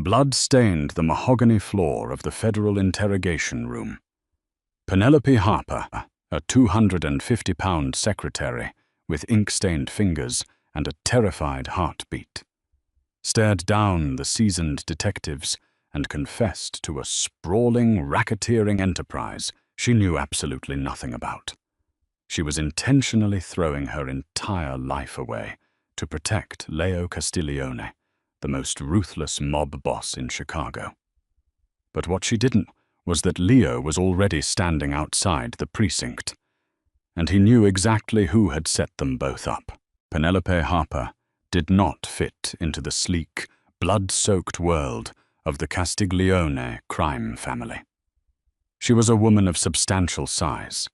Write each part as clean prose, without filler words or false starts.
Blood stained the mahogany floor of the federal interrogation room. Penelope Harper, a 250-pound secretary with ink-stained fingers and a terrified heartbeat, stared down the seasoned detectives and confessed to a sprawling, racketeering enterprise she knew absolutely nothing about. She was intentionally throwing her entire life away to protect Leo Castiglione, the most ruthless mob boss in Chicago. But what she didn't was that Leo was already standing outside the precinct, and he knew exactly who had set them both up. Penelope Harper did not fit into the sleek, blood-soaked world of the Castiglione crime family. She was a woman of substantial size,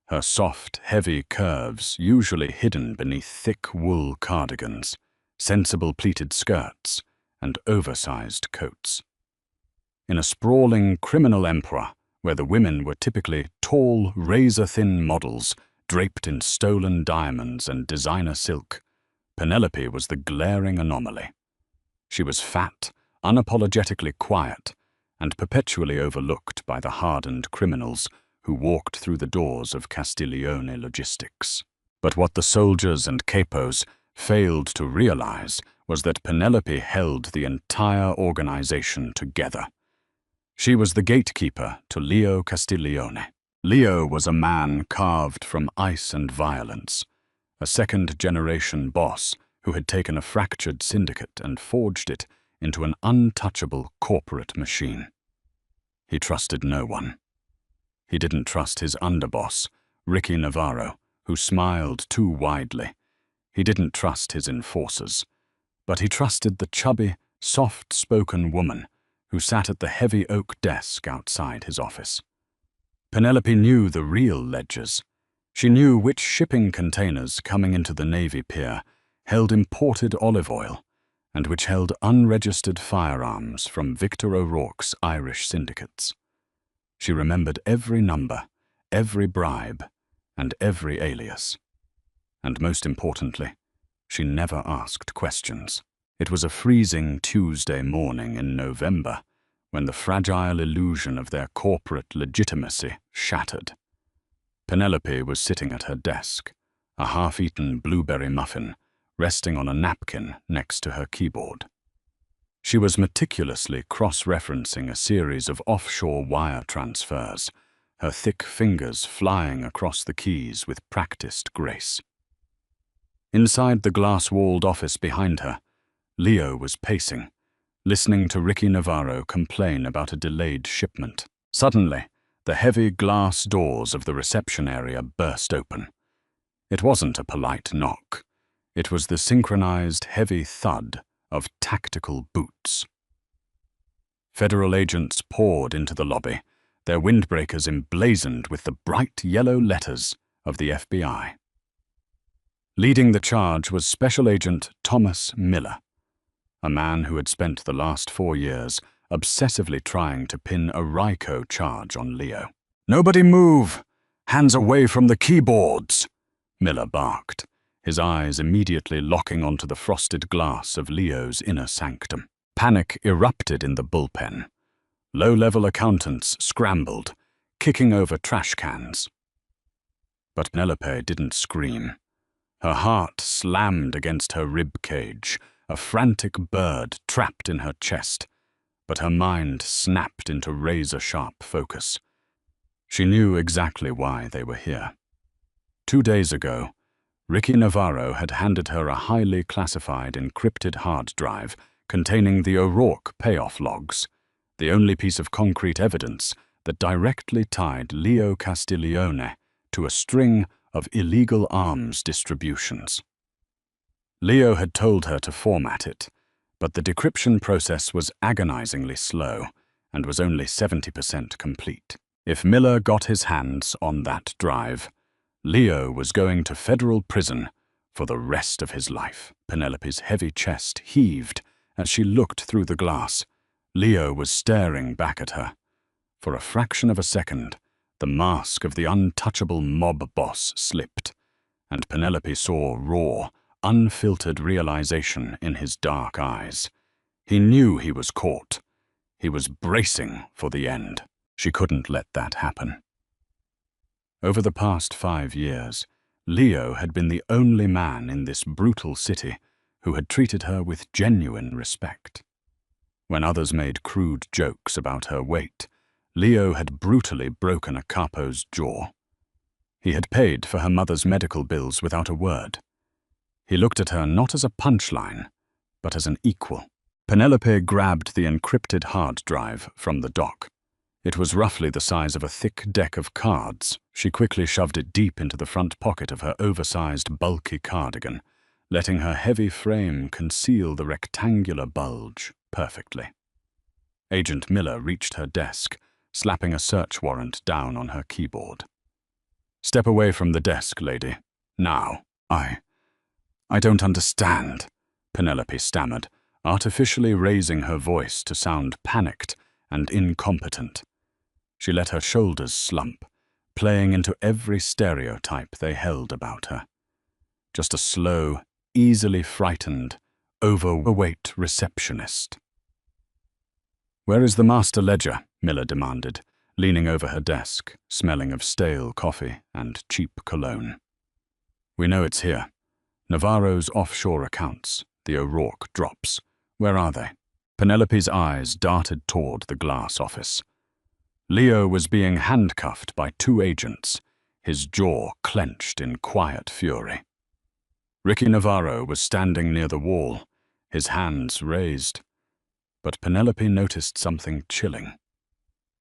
her soft, heavy curves usually hidden beneath thick wool cardigans, sensible pleated skirts, and oversized coats. In a sprawling criminal empire where the women were typically tall, razor-thin models draped in stolen diamonds and designer silk, Penelope was the glaring anomaly. She was fat, unapologetically quiet, and perpetually overlooked by the hardened criminals who walked through the doors of Castiglione Logistics. But what the soldiers and capos failed to realize was that Penelope held the entire organization together. She was the gatekeeper to Leo Castiglione. Leo was a man carved from ice and violence, a second-generation boss who had taken a fractured syndicate and forged it into an untouchable corporate machine. He trusted no one. He didn't trust his underboss, Ricky Navarro, who smiled too widely. He didn't trust his enforcers, but he trusted the chubby, soft-spoken woman who sat at the heavy oak desk outside his office. Penelope knew the real ledgers. She knew which shipping containers coming into the Navy pier held imported olive oil and which held unregistered firearms from Victor O'Rourke's Irish syndicates. She remembered every number, every bribe, and every alias. And most importantly, she never asked questions. It was a freezing Tuesday morning in November when the fragile illusion of their corporate legitimacy shattered. Penelope was sitting at her desk, a half-eaten blueberry muffin resting on a napkin next to her keyboard. She was meticulously cross-referencing a series of offshore wire transfers, her thick fingers flying across the keys with practiced grace. Inside the glass-walled office behind her, Leo was pacing, listening to Ricky Navarro complain about a delayed shipment. Suddenly, the heavy glass doors of the reception area burst open. It wasn't a polite knock. It was the synchronized heavy thud of tactical boots. Federal agents poured into the lobby, their windbreakers emblazoned with the bright yellow letters of the FBI. Leading the charge was Special Agent Thomas Miller, a man who had spent the last 4 years obsessively trying to pin a RICO charge on Leo. "Nobody move! Hands away from the keyboards!" Miller barked, his eyes immediately locking onto the frosted glass of Leo's inner sanctum. Panic erupted in the bullpen. Low-level accountants scrambled, kicking over trash cans. But Penelope didn't scream. Her heart slammed against her rib cage, a frantic bird trapped in her chest, but her mind snapped into razor-sharp focus. She knew exactly why they were here. 2 days ago, Ricky Navarro had handed her a highly classified encrypted hard drive containing the O'Rourke payoff logs, the only piece of concrete evidence that directly tied Leo Castiglione to a string of illegal arms distributions. Leo had told her to format it, but the decryption process was agonizingly slow and was only 70% complete. If Miller got his hands on that drive, Leo was going to federal prison for the rest of his life. Penelope's heavy chest heaved as she looked through the glass. Leo was staring back at her. For a fraction of a second, the mask of the untouchable mob boss slipped, and Penelope saw raw, unfiltered realization in his dark eyes. He knew he was caught. He was bracing for the end. She couldn't let that happen. Over the past 5 years, Leo had been the only man in this brutal city who had treated her with genuine respect. When others made crude jokes about her weight, Leo had brutally broken a capo's jaw. He had paid for her mother's medical bills without a word. He looked at her not as a punchline, but as an equal. Penelope grabbed the encrypted hard drive from the dock. It was roughly the size of a thick deck of cards. She quickly shoved it deep into the front pocket of her oversized, bulky cardigan, letting her heavy frame conceal the rectangular bulge perfectly. Agent Miller reached her desk, slapping a search warrant down on her keyboard. "Step away from the desk, lady. Now." I don't understand," Penelope stammered, artificially raising her voice to sound panicked and incompetent. She let her shoulders slump, playing into every stereotype they held about her. Just a slow, easily frightened, overweight receptionist. "Where is the master ledger?" Miller demanded, leaning over her desk, smelling of stale coffee and cheap cologne. "We know it's here. Navarro's offshore accounts, the O'Rourke drops. Where are they?" Penelope's eyes darted toward the glass office. Leo was being handcuffed by 2 agents, his jaw clenched in quiet fury. Ricky Navarro was standing near the wall, his hands raised. But Penelope noticed something chilling.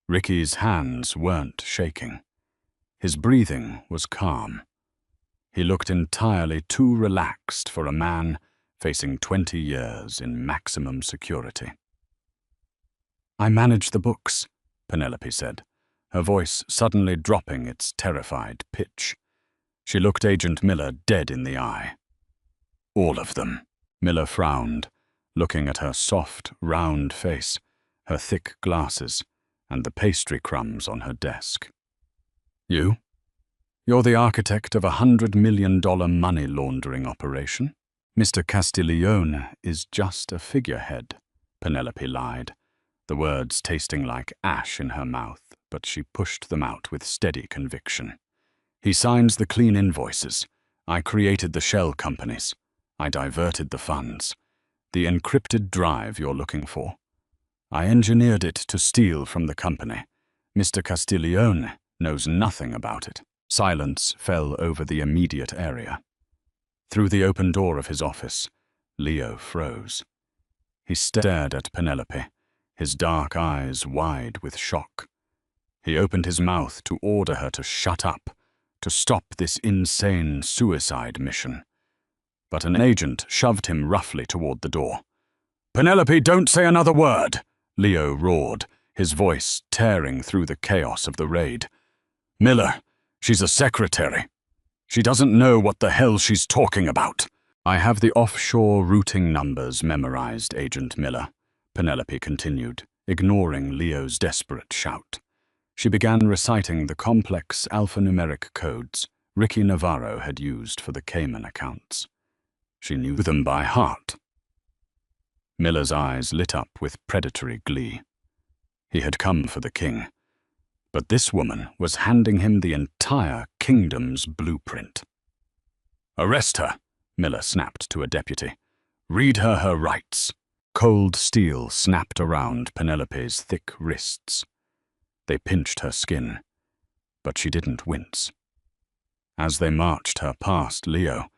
Ricky's hands weren't shaking. His breathing was calm. He looked entirely too relaxed for a man facing 20 years in maximum security. "I manage the books," Penelope said, her voice suddenly dropping its terrified pitch. She looked Agent Miller dead in the eye. "All of them." Miller frowned, looking at her soft, round face, her thick glasses, and the pastry crumbs on her desk. "You? You're the architect of a $100 million money laundering operation? Mr. Castiglione is just a figurehead," Penelope lied, the words tasting like ash in her mouth, but she pushed them out with steady conviction. "He signs the clean invoices. I created the shell companies. I diverted the funds. The encrypted drive you're looking for. I engineered it to steal from the company. Mr. Castiglione knows nothing about it." Silence fell over the immediate area. Through the open door of his office, Leo froze. He stared at Penelope, his dark eyes wide with shock. He opened his mouth to order her to shut up, to stop this insane suicide mission. But an agent shoved him roughly toward the door. "Penelope, don't say another word!" Leo roared, his voice tearing through the chaos of the raid. "Miller, she's a secretary. She doesn't know what the hell she's talking about." "I have the offshore routing numbers memorized, Agent Miller," Penelope continued, ignoring Leo's desperate shout. She began reciting the complex alphanumeric codes Ricky Navarro had used for the Cayman accounts. She knew them by heart. Miller's eyes lit up with predatory glee. He had come for the king. But this woman was handing him the entire kingdom's blueprint. "Arrest her," Miller snapped to a deputy. "Read her rights." Cold steel snapped around Penelope's thick wrists. They pinched her skin, but she didn't wince. As they marched her past Leo,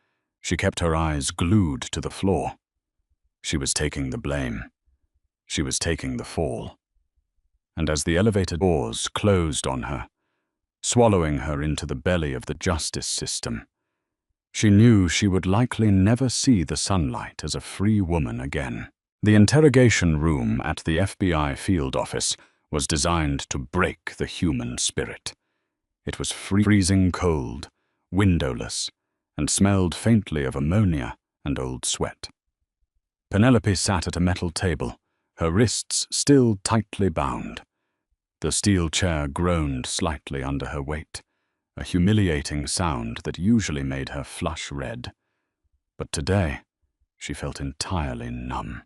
she kept her eyes glued to the floor. She was taking the blame. She was taking the fall. And as the elevator doors closed on her, swallowing her into the belly of the justice system, she knew she would likely never see the sunlight as a free woman again. The interrogation room at the FBI field office was designed to break the human spirit. It was freezing cold, windowless, and smelled faintly of ammonia and old sweat. Penelope sat at a metal table, her wrists still tightly bound. The steel chair groaned slightly under her weight, a humiliating sound that usually made her flush red. But today, she felt entirely numb.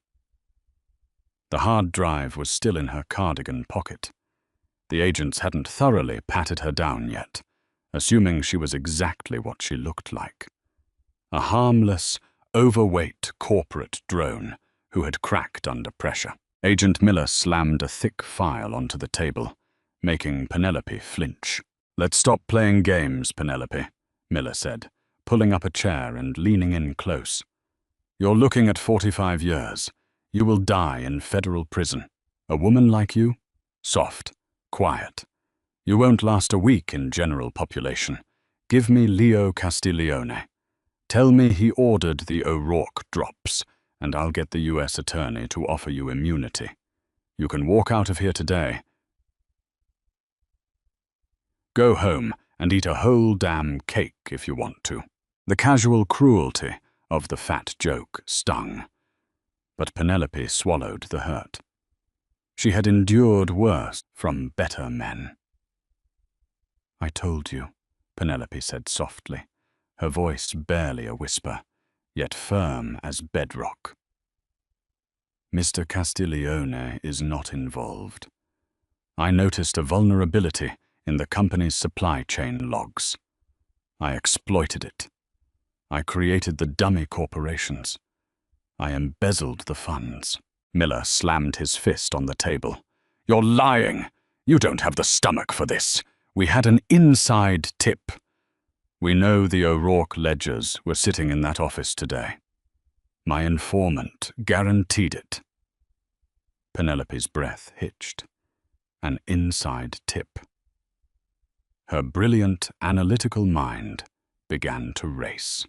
The hard drive was still in her cardigan pocket. The agents hadn't thoroughly patted her down yet, assuming she was exactly what she looked like. A harmless, overweight corporate drone who had cracked under pressure. Agent Miller slammed a thick file onto the table, making Penelope flinch. "Let's stop playing games, Penelope," Miller said, pulling up a chair and leaning in close. "You're looking at 45 years. You will die in federal prison. A woman like you? Soft, quiet. You won't last a week in general population. Give me Leo Castiglione. Tell me he ordered the O'Rourke drops, and I'll get the U.S. attorney to offer you immunity. You can walk out of here today. Go home and eat a whole damn cake if you want to." The casual cruelty of the fat joke stung, but Penelope swallowed the hurt. She had endured worse from better men. "I told you," Penelope said softly, her voice barely a whisper, yet firm as bedrock. "Mr. Castiglione is not involved. I noticed a vulnerability in the company's supply chain logs. I exploited it. I created the dummy corporations. I embezzled the funds." Miller slammed his fist on the table. "You're lying! You don't have the stomach for this. We had an inside tip. We know the O'Rourke ledgers were sitting in that office today. My informant guaranteed it." Penelope's breath hitched. An inside tip. Her brilliant, analytical mind began to race.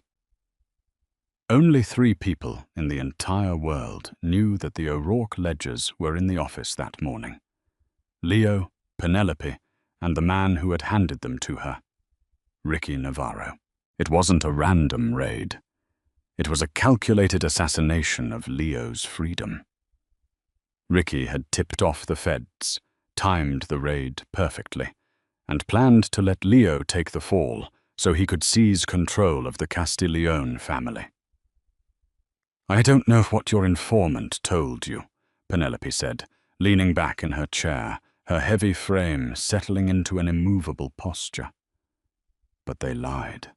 Only 3 people in the entire world knew that the O'Rourke ledgers were in the office that morning. Leo, Penelope, and the man who had handed them to her, Ricky Navarro. It wasn't a random raid. It was a calculated assassination of Leo's freedom. Ricky had tipped off the feds, timed the raid perfectly, and planned to let Leo take the fall so he could seize control of the Castiglione family. "I don't know what your informant told you," Penelope said, leaning back in her chair, her heavy frame settling into an immovable posture. "But they lied.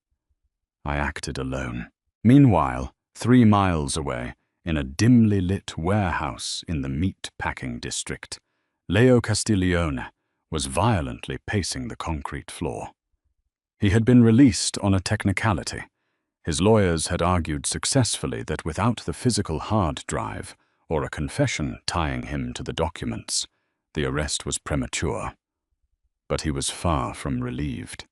I acted alone." Meanwhile, 3 miles away, in a dimly lit warehouse in the meat-packing district, Leo Castiglione was violently pacing the concrete floor. He had been released on a technicality. His lawyers had argued successfully that without the physical hard drive or a confession tying him to the documents, the arrest was premature. But he was far from relieved.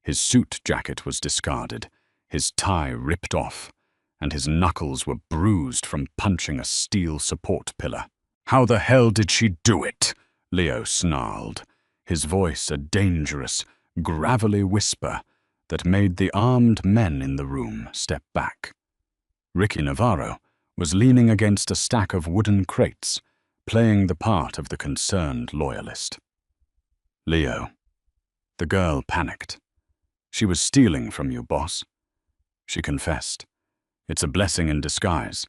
His suit jacket was discarded, his tie ripped off, and his knuckles were bruised from punching a steel support pillar. "How the hell did she do it?" Leo snarled, his voice a dangerous, gravelly whisper that made the armed men in the room step back. Ricky Navarro was leaning against a stack of wooden crates, playing the part of the concerned loyalist. "Leo." The girl panicked. "She was stealing from you, boss." She confessed. "It's a blessing in disguise.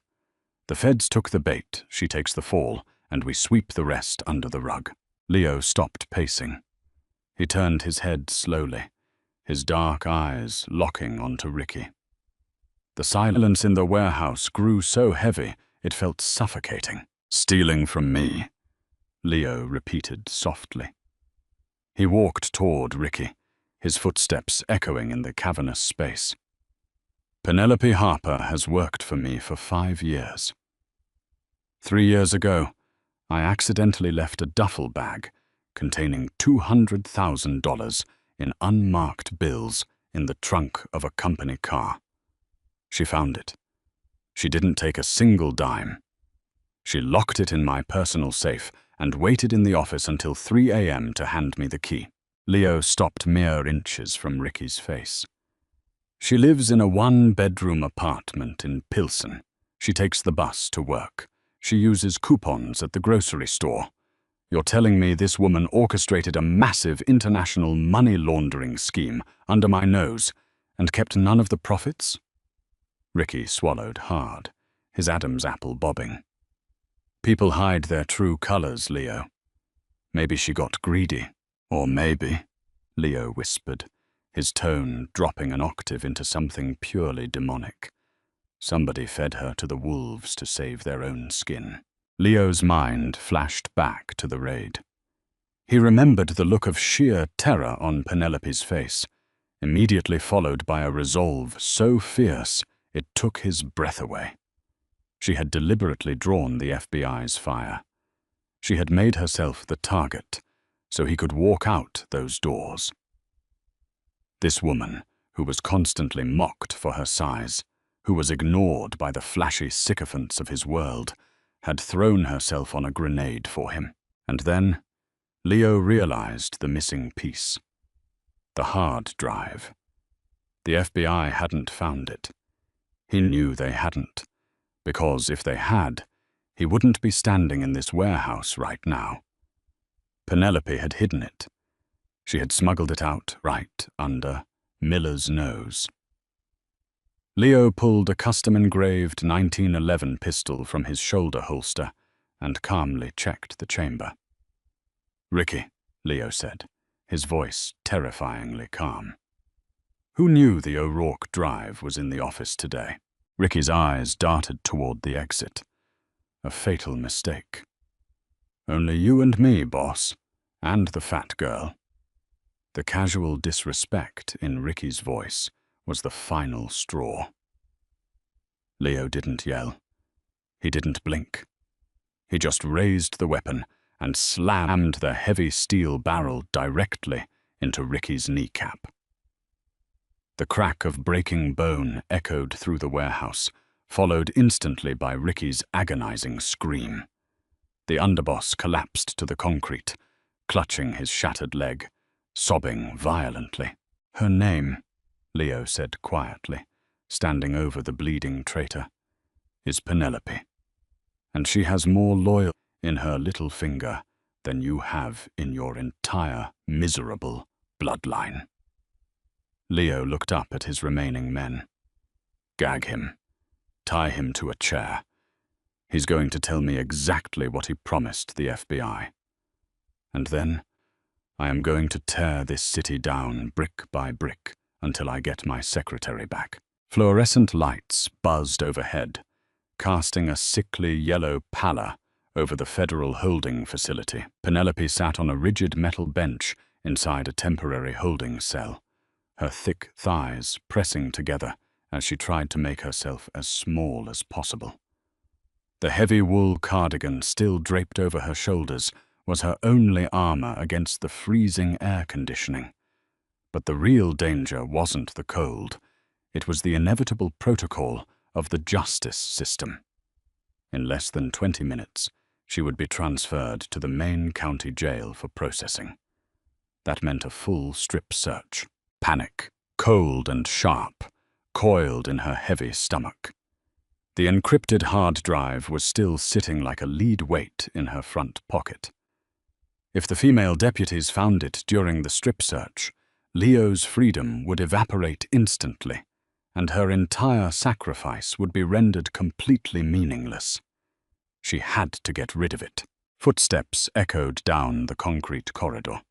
The feds took the bait, she takes the fall, and we sweep the rest under the rug." Leo stopped pacing. He turned his head slowly, his dark eyes locking onto Ricky. The silence in the warehouse grew so heavy it felt suffocating. "Stealing from me," Leo repeated softly. He walked toward Ricky, his footsteps echoing in the cavernous space. "Penelope Harper has worked for me for 5 years. 3 years ago, I accidentally left a duffel bag containing $200,000 in unmarked bills in the trunk of a company car. She found it. She didn't take a single dime. She locked it in my personal safe and waited in the office until 3 a.m. to hand me the key." Leo stopped mere inches from Ricky's face. "She lives in a 1-bedroom apartment in Pilsen. She takes the bus to work. She uses coupons at the grocery store. You're telling me this woman orchestrated a massive international money laundering scheme under my nose and kept none of the profits?" Ricky swallowed hard, his Adam's apple bobbing. People hide their true colors, Leo. Maybe she got greedy. Or maybe, Leo whispered, his tone dropping an octave into something purely demonic. Somebody fed her to the wolves to save their own skin. Leo's mind flashed back to the raid. He remembered the look of sheer terror on Penelope's face, immediately followed by a resolve so fierce it took his breath away. She had deliberately drawn the FBI's fire. She had made herself the target, so he could walk out those doors. This woman, who was constantly mocked for her size, who was ignored by the flashy sycophants of his world, had thrown herself on a grenade for him. And then, Leo realized the missing piece. The hard drive. The FBI hadn't found it. He knew they hadn't, because if they had, he wouldn't be standing in this warehouse right now. Penelope had hidden it. She had smuggled it out right under Miller's nose. Leo pulled a custom-engraved 1911 pistol from his shoulder holster and calmly checked the chamber. "Ricky," Leo said, his voice terrifyingly calm. "Who knew the O'Rourke drive was in the office today?" Ricky's eyes darted toward the exit. A fatal mistake. "Only you and me, boss, and the fat girl." The casual disrespect in Ricky's voice was the final straw. Leo didn't yell. He didn't blink. He just raised the weapon and slammed the heavy steel barrel directly into Ricky's kneecap. The crack of breaking bone echoed through the warehouse, followed instantly by Ricky's agonizing scream. The underboss collapsed to the concrete, clutching his shattered leg, sobbing violently. "Her name," Leo said quietly, standing over the bleeding traitor, "is Penelope. And she has more loyalty in her little finger than you have in your entire miserable bloodline." Leo looked up at his remaining men. "Gag him. Tie him to a chair. He's going to tell me exactly what he promised the FBI. And then, I am going to tear this city down brick by brick until I get my secretary back." Fluorescent lights buzzed overhead, casting a sickly yellow pallor over the federal holding facility. Penelope sat on a rigid metal bench inside a temporary holding cell, her thick thighs pressing together as she tried to make herself as small as possible. The heavy wool cardigan still draped over her shoulders was her only armor against the freezing air conditioning. But the real danger wasn't the cold. It was the inevitable protocol of the justice system. In less than 20 minutes, she would be transferred to the main county jail for processing. That meant a full strip search. Panic, cold and sharp, coiled in her heavy stomach. The encrypted hard drive was still sitting like a lead weight in her front pocket. If the female deputies found it during the strip search, Leo's freedom would evaporate instantly, and her entire sacrifice would be rendered completely meaningless. She had to get rid of it. Footsteps echoed down the concrete corridor.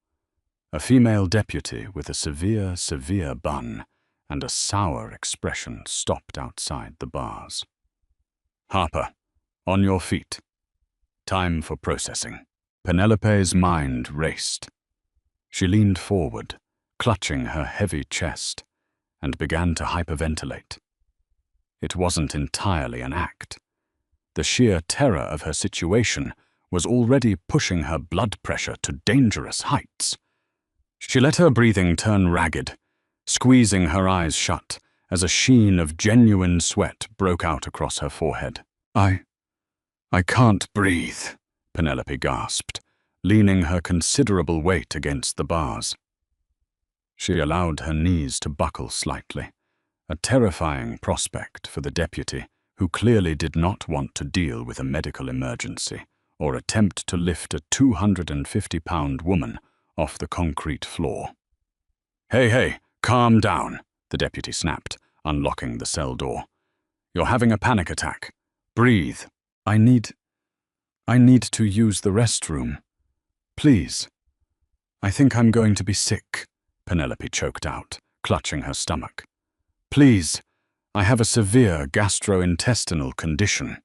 A female deputy with a severe bun and a sour expression stopped outside the bars. "Harper, on your feet. Time for processing." Penelope's mind raced. She leaned forward, clutching her heavy chest, and began to hyperventilate. It wasn't entirely an act. The sheer terror of her situation was already pushing her blood pressure to dangerous heights. She let her breathing turn ragged, squeezing her eyes shut as a sheen of genuine sweat broke out across her forehead. I can't breathe," Penelope gasped, leaning her considerable weight against the bars. She allowed her knees to buckle slightly, a terrifying prospect for the deputy who clearly did not want to deal with a medical emergency or attempt to lift a 250-pound woman off the concrete floor. Hey, calm down," the deputy snapped, unlocking the cell door. "You're having a panic attack. Breathe." I need I need to use the restroom. Please. I think I'm going to be sick, Penelope choked out, clutching her stomach. Please, I have a severe gastrointestinal condition.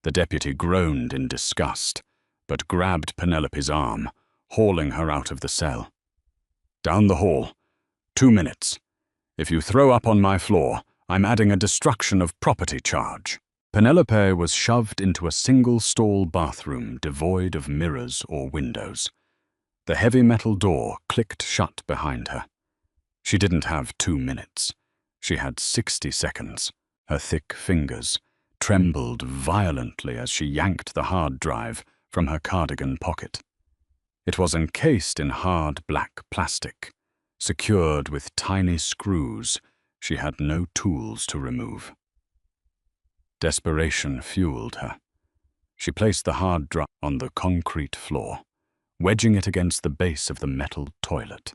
The deputy groaned in disgust, but grabbed Penelope's arm, hauling her out of the cell. Down the hall. 2 minutes. If you throw up on my floor, I'm adding a destruction of property charge. Penelope was shoved into a single-stall bathroom devoid of mirrors or windows. The heavy metal door clicked shut behind her. She didn't have 2 minutes. She had 60 seconds. Her thick fingers trembled violently as she yanked the hard drive from her cardigan pocket. It was encased in hard black plastic, secured with tiny screws she had no tools to remove. Desperation fueled her. She placed the hard drive on the concrete floor, wedging it against the base of the metal toilet.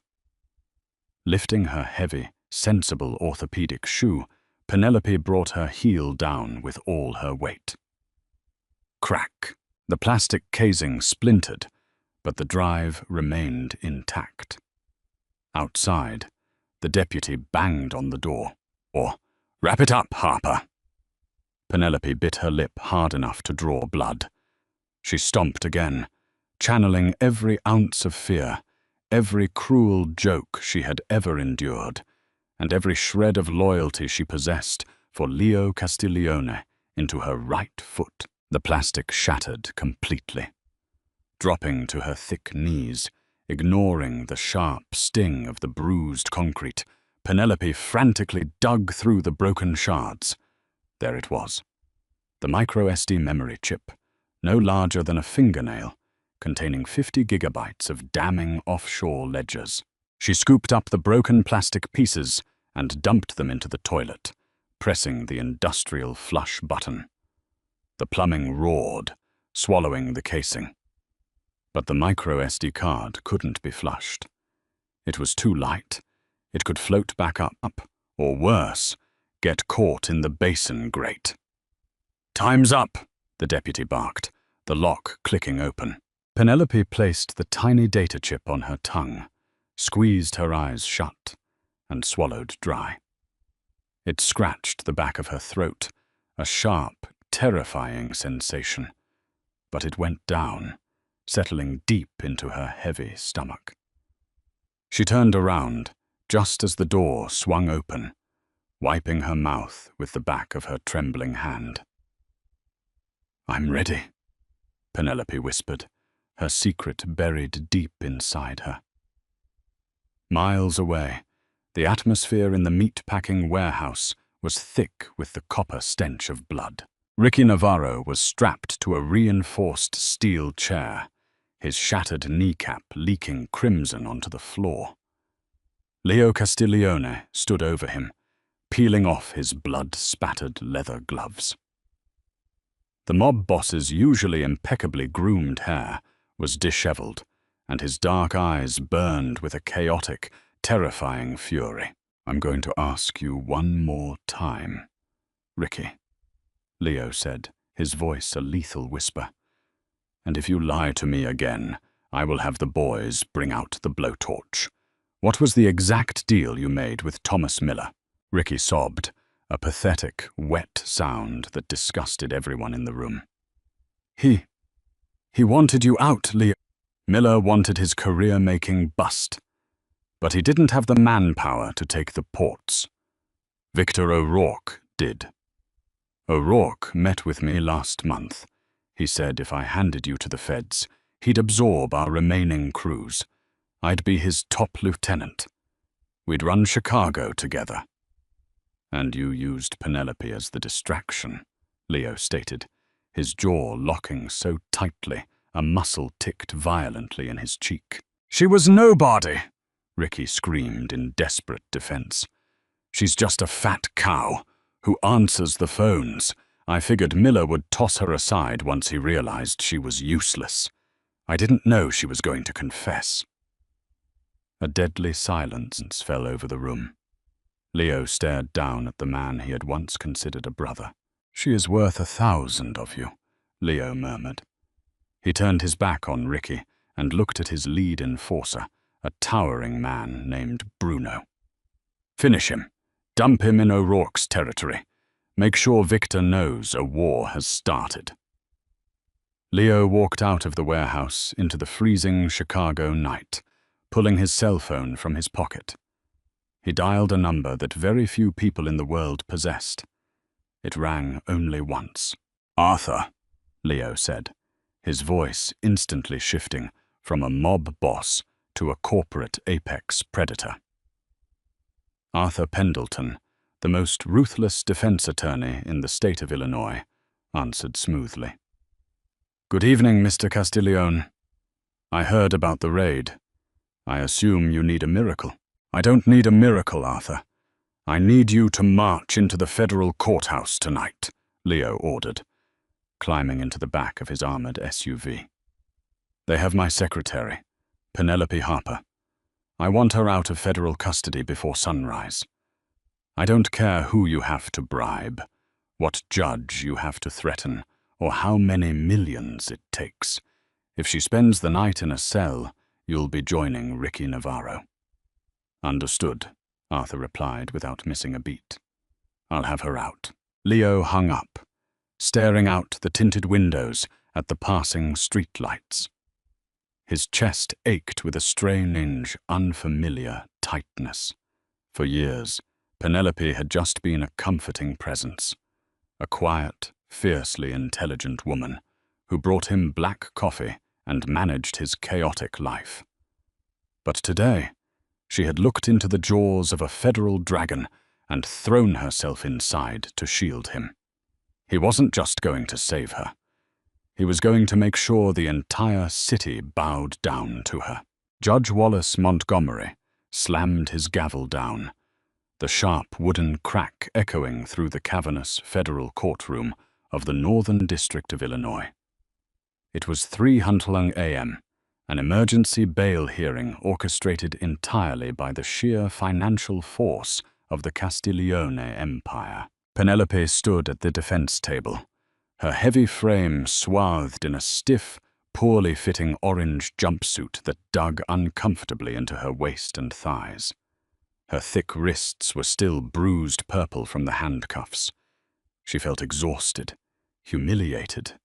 Lifting her heavy, sensible orthopedic shoe, Penelope brought her heel down with all her weight. Crack! The plastic casing splintered, but the drive remained intact. Outside, the deputy banged on the door. Wrap it up, Harper. Penelope bit her lip hard enough to draw blood. She stomped again, channeling every ounce of fear, every cruel joke she had ever endured, and every shred of loyalty she possessed for Leo Castiglione into her right foot. The plastic shattered completely. Dropping to her thick knees, ignoring the sharp sting of the bruised concrete, Penelope frantically dug through the broken shards. There it was. The micro-SD memory chip, no larger than a fingernail, containing 50 gigabytes of damning offshore ledgers. She scooped up the broken plastic pieces and dumped them into the toilet, pressing the industrial flush button. The plumbing roared, swallowing the casing. But the micro-SD card couldn't be flushed. It was too light. It could float back up, or worse, get caught in the basin grate. "Time's up," the deputy barked, the lock clicking open. Penelope placed the tiny data chip on her tongue, squeezed her eyes shut, and swallowed dry. It scratched the back of her throat, a sharp, terrifying sensation, but it went down, settling deep into her heavy stomach. She turned around just as the door swung open, wiping her mouth with the back of her trembling hand. "I'm ready," Penelope whispered, her secret buried deep inside her. Miles away, the atmosphere in the meat-packing warehouse was thick with the copper stench of blood. Ricky Navarro was strapped to a reinforced steel chair, his shattered kneecap leaking crimson onto the floor. Leo Castiglione stood over him, peeling off his blood-spattered leather gloves. The mob boss's usually impeccably groomed hair was disheveled, and his dark eyes burned with a chaotic, terrifying fury. "I'm going to ask you one more time, Ricky," Leo said, his voice a lethal whisper. "And if you lie to me again, I will have the boys bring out the blowtorch. What was the exact deal you made with Thomas Miller?" Ricky sobbed, a pathetic, wet sound that disgusted everyone in the room. He wanted you out, Leo. Miller wanted his career-making bust, but he didn't have the manpower to take the ports. Victor O'Rourke did. O'Rourke met with me last month. He said if I handed you to the feds, he'd absorb our remaining crews. I'd be his top lieutenant. We'd run Chicago together. "And you used Penelope as the distraction," Leo stated, his jaw locking so tightly a muscle ticked violently in his cheek. "She was nobody," Ricky screamed in desperate defense. "She's just a fat cow who answers the phones. I figured Miller would toss her aside once he realized she was useless. I didn't know she was going to confess." A deadly silence fell over the room. Leo stared down at the man he had once considered a brother. "She is worth 1,000 of you," Leo murmured. He turned his back on Ricky and looked at his lead enforcer, a towering man named Bruno. Finish him. Dump him in O'Rourke's territory. Make sure Victor knows a war has started. Leo walked out of the warehouse into the freezing Chicago night, pulling his cell phone from his pocket. He dialed a number that very few people in the world possessed. It rang only once. "Arthur," Leo said, his voice instantly shifting from a mob boss to a corporate apex predator. Arthur Pendleton, the most ruthless defense attorney in the state of Illinois, answered smoothly. "Good evening, Mr. Castiglione. I heard about the raid. I assume you need a miracle." "I don't need a miracle, Arthur. I need you to march into the federal courthouse tonight," Leo ordered, climbing into the back of his armored SUV. "They have my secretary, Penelope Harper. I want her out of federal custody before sunrise. I don't care who you have to bribe, what judge you have to threaten, or how many millions it takes. If she spends the night in a cell, you'll be joining Ricky Navarro." "Understood," Arthur replied without missing a beat. "I'll have her out." Leo hung up, staring out the tinted windows at the passing streetlights. His chest ached with a strange, unfamiliar tightness. For years, Penelope had just been a comforting presence, a quiet, fiercely intelligent woman who brought him black coffee and managed his chaotic life. But today, she had looked into the jaws of a federal dragon and thrown herself inside to shield him. He wasn't just going to save her. He was going to make sure the entire city bowed down to her. Judge Wallace Montgomery slammed his gavel down, the sharp wooden crack echoing through the cavernous federal courtroom of the Northern District of Illinois. It was 3:00 a.m., an emergency bail hearing orchestrated entirely by the sheer financial force of the Castiglione Empire. Penelope stood at the defense table, her heavy frame swathed in a stiff, poorly fitting orange jumpsuit that dug uncomfortably into her waist and thighs. Her thick wrists were still bruised purple from the handcuffs. She felt exhausted, humiliated,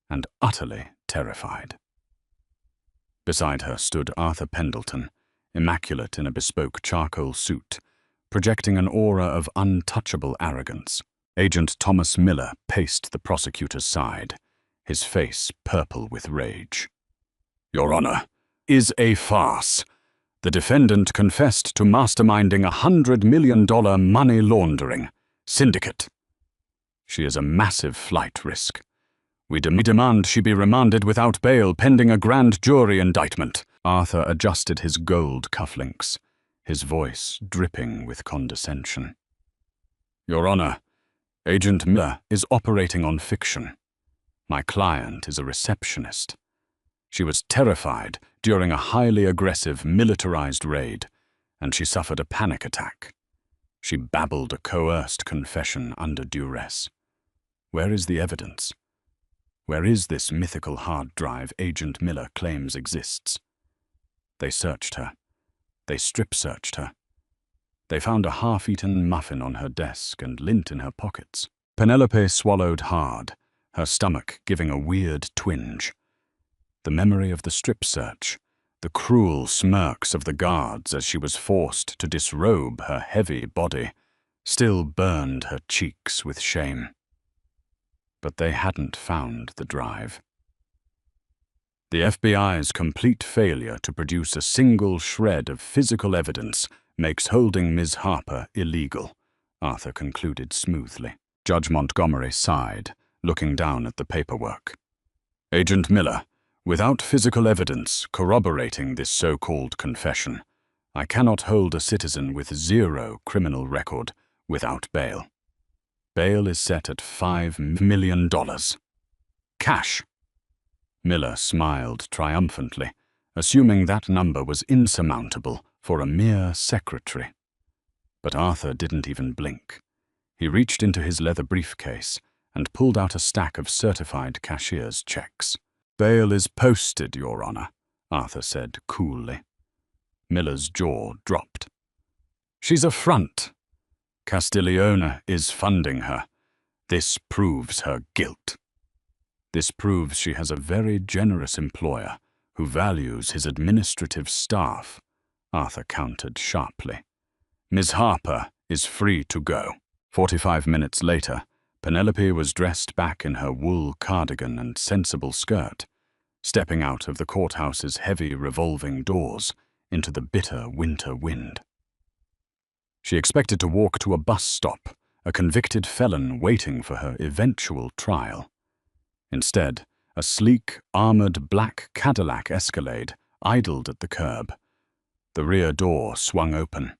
and utterly terrified. Beside her stood Arthur Pendleton, immaculate in a bespoke charcoal suit, projecting an aura of untouchable arrogance. Agent Thomas Miller paced the prosecutor's side, his face purple with rage. "Your Honor, is a farce. The defendant confessed to masterminding a $100 million money laundering syndicate. She is a massive flight risk. We demand she be remanded without bail pending a grand jury indictment." Arthur adjusted his gold cufflinks, his voice dripping with condescension. "Your Honor, Agent Miller is operating on fiction. My client is a receptionist. She was terrified during a highly aggressive militarized raid, and she suffered a panic attack. She babbled a coerced confession under duress. Where is the evidence? Where is this mythical hard drive Agent Miller claims exists? They searched her. They strip-searched her. They found a half-eaten muffin on her desk and lint in her pockets. Penelope swallowed hard, her stomach giving a weird twinge. The memory of the strip search, the cruel smirks of the guards as she was forced to disrobe her heavy body, still burned her cheeks with shame. But they hadn't found the drive. The FBI's complete failure to produce a single shred of physical evidence makes holding Ms. Harper illegal, Arthur concluded smoothly. Judge Montgomery sighed, looking down at the paperwork. Agent Miller, without physical evidence corroborating this so-called confession, I cannot hold a citizen with zero criminal record without bail. Bail is set at $5 million. Cash. Miller smiled triumphantly, assuming that number was insurmountable for a mere secretary. But Arthur didn't even blink. He reached into his leather briefcase and pulled out a stack of certified cashier's checks. Bail is posted, Your Honor, Arthur said coolly. Miller's jaw dropped. She's a front. Castiglione is funding her. This proves her guilt. This proves she has a very generous employer who values his administrative staff, Arthur countered sharply. Miss Harper is free to go. 45 minutes later, Penelope was dressed back in her wool cardigan and sensible skirt, stepping out of the courthouse's heavy revolving doors into the bitter winter wind. She expected to walk to a bus stop, a convicted felon waiting for her eventual trial. Instead, a sleek, armored black Cadillac Escalade idled at the curb. The rear door swung open.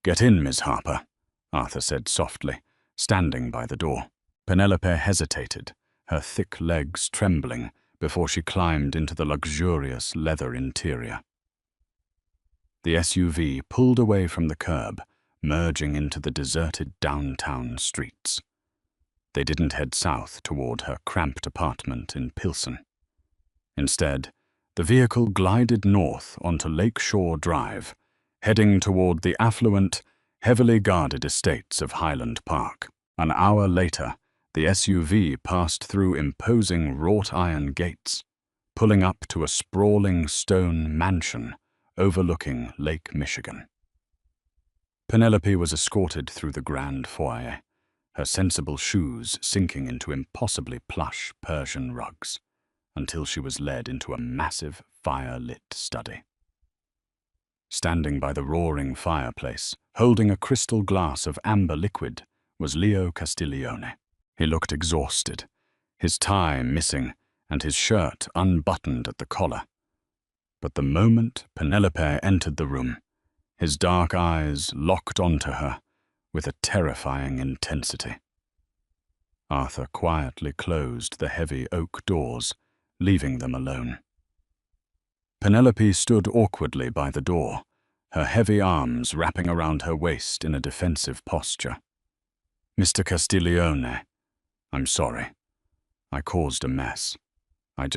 "Get in, Miss Harper," Arthur said softly, standing by the door. Penelope hesitated, her thick legs trembling, before she climbed into the luxurious leather interior. The SUV pulled away from the curb, merging into the deserted downtown streets. They didn't head south toward her cramped apartment in Pilsen. Instead, the vehicle glided north onto Lakeshore Drive, heading toward the affluent, heavily guarded estates of Highland Park. An hour later, the SUV passed through imposing wrought-iron gates, pulling up to a sprawling stone mansion overlooking Lake Michigan. Penelope was escorted through the grand foyer, her sensible shoes sinking into impossibly plush Persian rugs, until she was led into a massive fire-lit study. Standing by the roaring fireplace, holding a crystal glass of amber liquid, was Leo Castiglione. He looked exhausted, his tie missing and his shirt unbuttoned at the collar. But the moment Penelope entered the room, his dark eyes locked onto her with a terrifying intensity. Arthur quietly closed the heavy oak doors, leaving them alone. Penelope stood awkwardly by the door, her heavy arms wrapping around her waist in a defensive posture. "Mr. Castiglione, I'm sorry. I caused a mess. I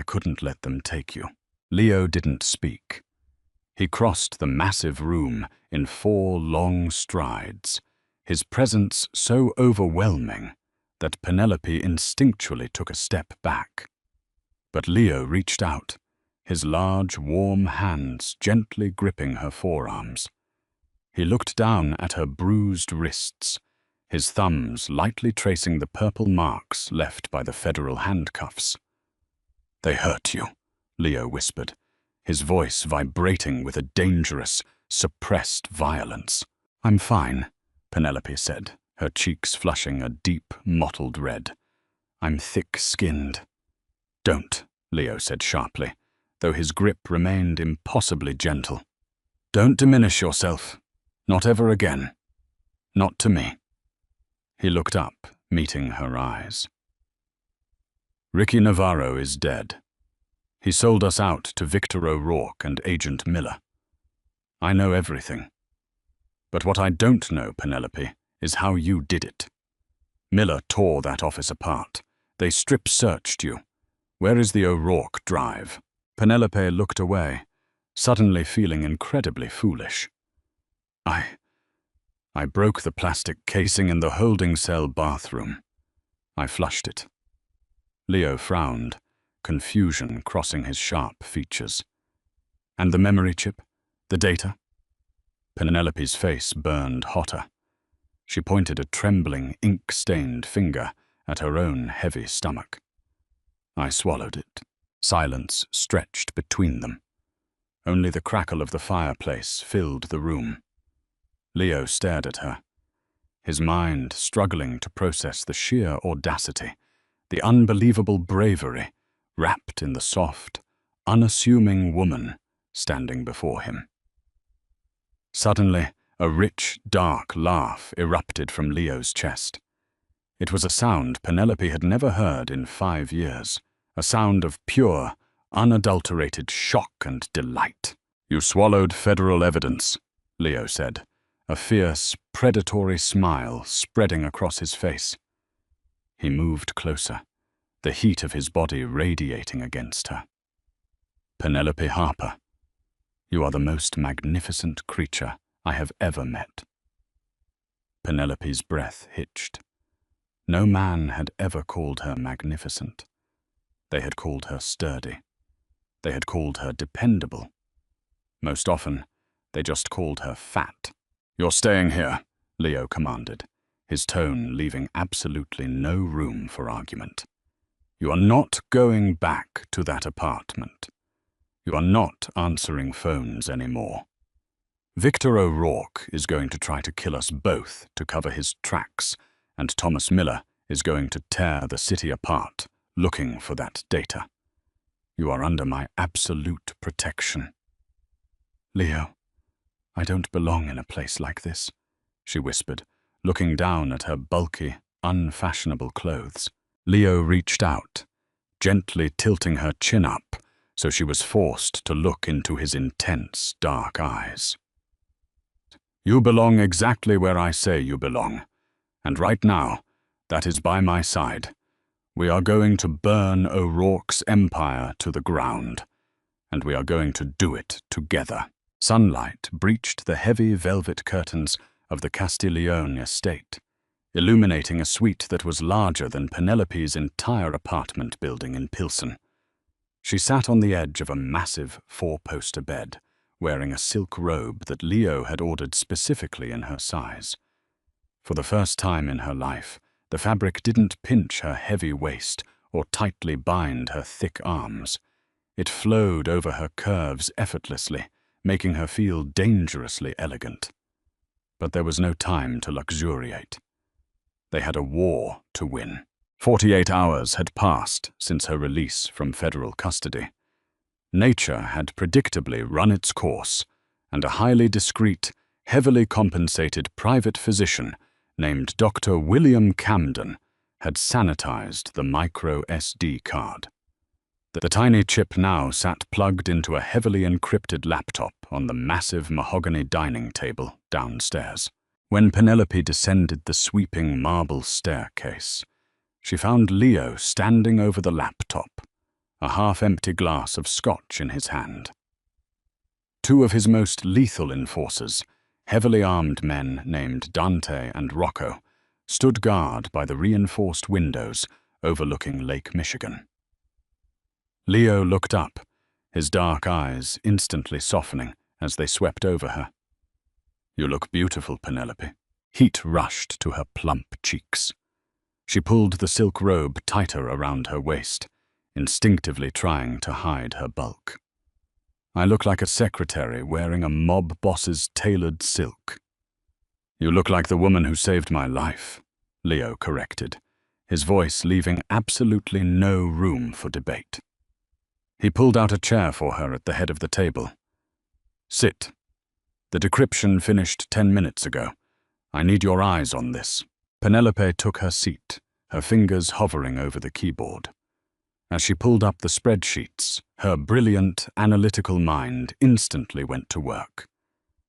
couldn't let them take you." Leo didn't speak. He crossed the massive room in 4 long strides, his presence so overwhelming that Penelope instinctually took a step back. But Leo reached out, his large, warm hands gently gripping her forearms. He looked down at her bruised wrists, his thumbs lightly tracing the purple marks left by the federal handcuffs. "They hurt you," Leo whispered, his voice vibrating with a dangerous, suppressed violence. "I'm fine," Penelope said, her cheeks flushing a deep, mottled red. "I'm thick-skinned." "Don't," Leo said sharply, though his grip remained impossibly gentle. "Don't diminish yourself. Not ever again. Not to me." He looked up, meeting her eyes. "Ricky Navarro is dead. He sold us out to Victor O'Rourke and Agent Miller. I know everything. But what I don't know, Penelope, is how you did it. Miller tore that office apart. They strip-searched you. Where is the O'Rourke drive?" Penelope looked away, suddenly feeling incredibly foolish. I broke the plastic casing in the holding cell bathroom. I flushed it." Leo frowned, confusion crossing his sharp features. "And the memory chip? The data?" Penelope's face burned hotter. She pointed a trembling, ink-stained finger at her own heavy stomach. "I swallowed it." Silence stretched between them. Only the crackle of the fireplace filled the room. Leo stared at her, his mind struggling to process the sheer audacity, the unbelievable bravery, wrapped in the soft, unassuming woman standing before him. Suddenly, a rich, dark laugh erupted from Leo's chest. It was a sound Penelope had never heard in 5 years, a sound of pure, unadulterated shock and delight. "You swallowed federal evidence," Leo said, a fierce, predatory smile spreading across his face. He moved closer, the heat of his body radiating against her. "Penelope Harper, you are the most magnificent creature I have ever met." Penelope's breath hitched. No man had ever called her magnificent. They had called her sturdy. They had called her dependable. Most often, they just called her fat. "You're staying here," Leo commanded, his tone leaving absolutely no room for argument. "You are not going back to that apartment. You are not answering phones anymore. Victor O'Rourke is going to try to kill us both to cover his tracks, and Thomas Miller is going to tear the city apart, looking for that data. You are under my absolute protection." "Leo, I don't belong in a place like this," she whispered, looking down at her bulky, unfashionable clothes. Leo reached out, gently tilting her chin up so she was forced to look into his intense, dark eyes. "You belong exactly where I say you belong, and right now, that is by my side. We are going to burn O'Rourke's empire to the ground, and we are going to do it together." Sunlight breached the heavy velvet curtains of the Castiglione estate, illuminating a suite that was larger than Penelope's entire apartment building in Pilsen. She sat on the edge of a massive four-poster bed, wearing a silk robe that Leo had ordered specifically in her size. For the first time in her life, the fabric didn't pinch her heavy waist or tightly bind her thick arms. It flowed over her curves effortlessly, making her feel dangerously elegant. But there was no time to luxuriate. They had a war to win. 48 hours had passed since her release from federal custody. Nature had predictably run its course, and a highly discreet, heavily compensated private physician named Dr. William Camden had sanitized the micro SD card. The tiny chip now sat plugged into a heavily encrypted laptop on the massive mahogany dining table downstairs. When Penelope descended the sweeping marble staircase, she found Leo standing over the laptop, a half-empty glass of scotch in his hand. Two of his most lethal enforcers, heavily armed men named Dante and Rocco, stood guard by the reinforced windows overlooking Lake Michigan. Leo looked up, his dark eyes instantly softening as they swept over her. "You look beautiful, Penelope." Heat rushed to her plump cheeks. She pulled the silk robe tighter around her waist, instinctively trying to hide her bulk. "I look like a secretary wearing a mob boss's tailored silk." "You look like the woman who saved my life," Leo corrected, his voice leaving absolutely no room for debate. He pulled out a chair for her at the head of the table. "Sit. The decryption finished 10 minutes ago. I need your eyes on this." Penelope took her seat, her fingers hovering over the keyboard. As she pulled up the spreadsheets, her brilliant, analytical mind instantly went to work.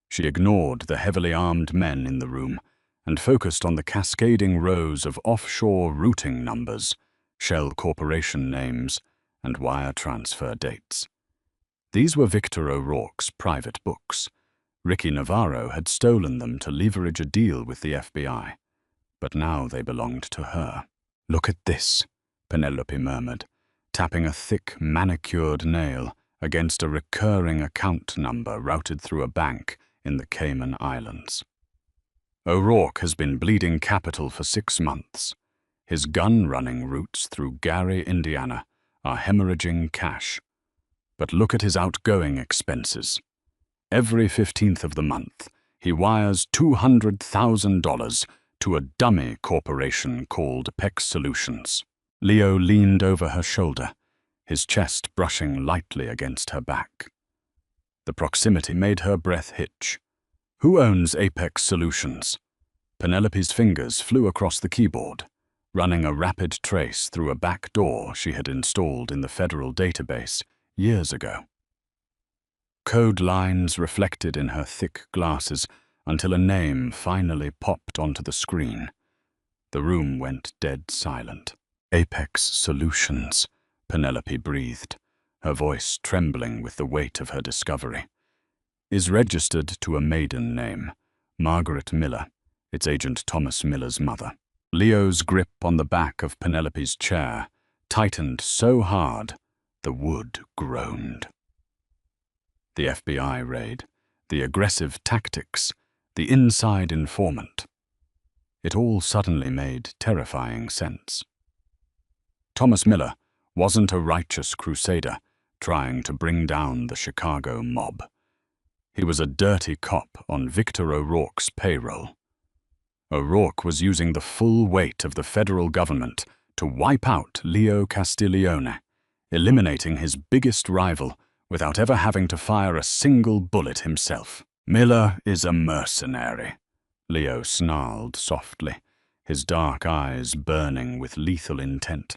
She ignored the heavily armed men in the room and focused on the cascading rows of offshore routing numbers, shell corporation names, and wire transfer dates. These were Victor O'Rourke's private books. Ricky Navarro had stolen them to leverage a deal with the FBI, but now they belonged to her. "Look at this," Penelope murmured, tapping a thick, manicured nail against a recurring account number routed through a bank in the Cayman Islands. "O'Rourke has been bleeding capital for 6 months. His gun-running routes through Gary, Indiana, are hemorrhaging cash. But look at his outgoing expenses. Every 15th of the month, he wires $200,000 to a dummy corporation called Peck Solutions." Leo leaned over her shoulder, his chest brushing lightly against her back. The proximity made her breath hitch. "Who owns Apex Solutions?" Penelope's fingers flew across the keyboard, running a rapid trace through a back door she had installed in the federal database years ago. Code lines reflected in her thick glasses until a name finally popped onto the screen. The room went dead silent. Apex Solutions, Penelope breathed, her voice trembling with the weight of her discovery. Is registered to a maiden name, Margaret Miller. It's Agent Thomas Miller's mother. Leo's grip on the back of Penelope's chair tightened so hard the wood groaned. The FBI raid, the aggressive tactics, the inside informant. It all suddenly made terrifying sense. Thomas Miller wasn't a righteous crusader trying to bring down the Chicago mob. He was a dirty cop on Victor O'Rourke's payroll. O'Rourke was using the full weight of the federal government to wipe out Leo Castiglione, eliminating his biggest rival without ever having to fire a single bullet himself. Miller is a mercenary, Leo snarled softly, his dark eyes burning with lethal intent.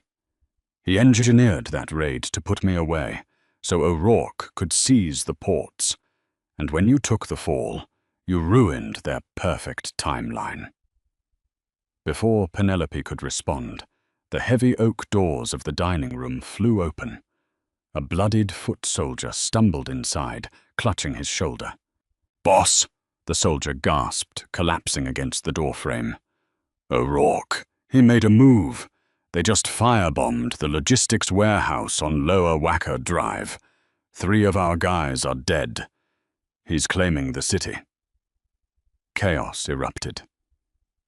He engineered that raid to put me away, so O'Rourke could seize the ports, and when you took the fall, you ruined their perfect timeline. Before Penelope could respond, the heavy oak doors of the dining room flew open. A bloodied foot soldier stumbled inside, clutching his shoulder. "Boss," the soldier gasped, collapsing against the doorframe. "O'Rourke, he made a move. They just firebombed the logistics warehouse on Lower Wacker Drive. 3 of our guys are dead. He's claiming the city." Chaos erupted.